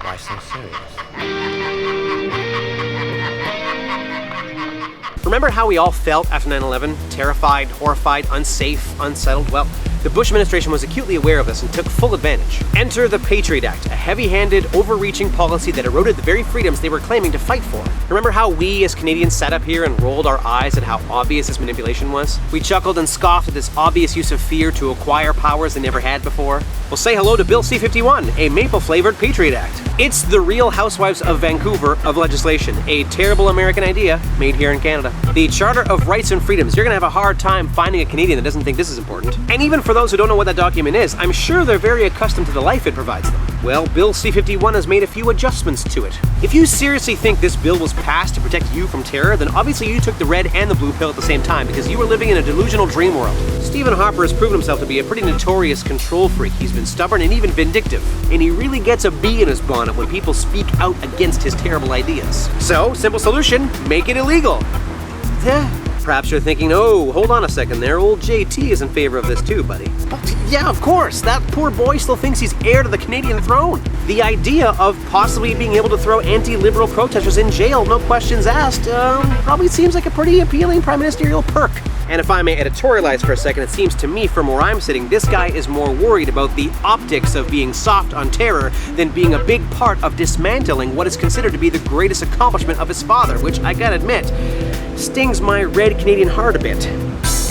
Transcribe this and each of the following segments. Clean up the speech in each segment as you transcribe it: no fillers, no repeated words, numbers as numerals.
Why so serious? Remember how we all felt after 9/11? Terrified, horrified, unsafe, unsettled? Well, the Bush administration was acutely aware of this and took full advantage. Enter the Patriot Act, a heavy-handed, overreaching policy that eroded the very freedoms they were claiming to fight for. Remember how we as Canadians sat up here and rolled our eyes at how obvious this manipulation was? We chuckled and scoffed at this obvious use of fear to acquire powers they never had before? Well, say hello to Bill C-51, a maple-flavored Patriot Act. It's the Real Housewives of Vancouver of legislation, a terrible American idea made here in Canada. The Charter of Rights and Freedoms. You're gonna have a hard time finding a Canadian that doesn't think this is important. And even for those who don't know what that document is, I'm sure they're very accustomed to the life it provides them. Well, Bill C-51 has made a few adjustments to it. If you seriously think this bill was passed to protect you from terror, then obviously you took the red and the blue pill at the same time because you were living in a delusional dream world. Stephen Harper has proven himself to be a pretty notorious control freak. He's been stubborn and even vindictive, and he really gets a bee in his bonnet when people speak out against his terrible ideas. So, simple solution, make it illegal. Perhaps you're thinking, oh, hold on a second there, old JT is in favor of this too, buddy. But yeah, of course, that poor boy still thinks he's heir to the Canadian throne. The idea of possibly being able to throw anti-liberal protesters in jail, no questions asked, probably seems like a pretty appealing prime ministerial perk. And if I may editorialize for a second, it seems to me from where I'm sitting, this guy is more worried about the optics of being soft on terror than being a big part of dismantling what is considered to be the greatest accomplishment of his father, which I gotta admit, stings my red Canadian heart a bit.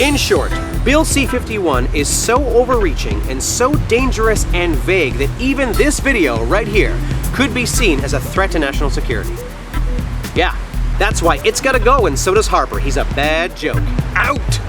In short, Bill C-51 is so overreaching and so dangerous and vague that even this video right here could be seen as a threat to national security. Yeah, that's why it's gotta go, and so does Harper. He's a bad joke. Out!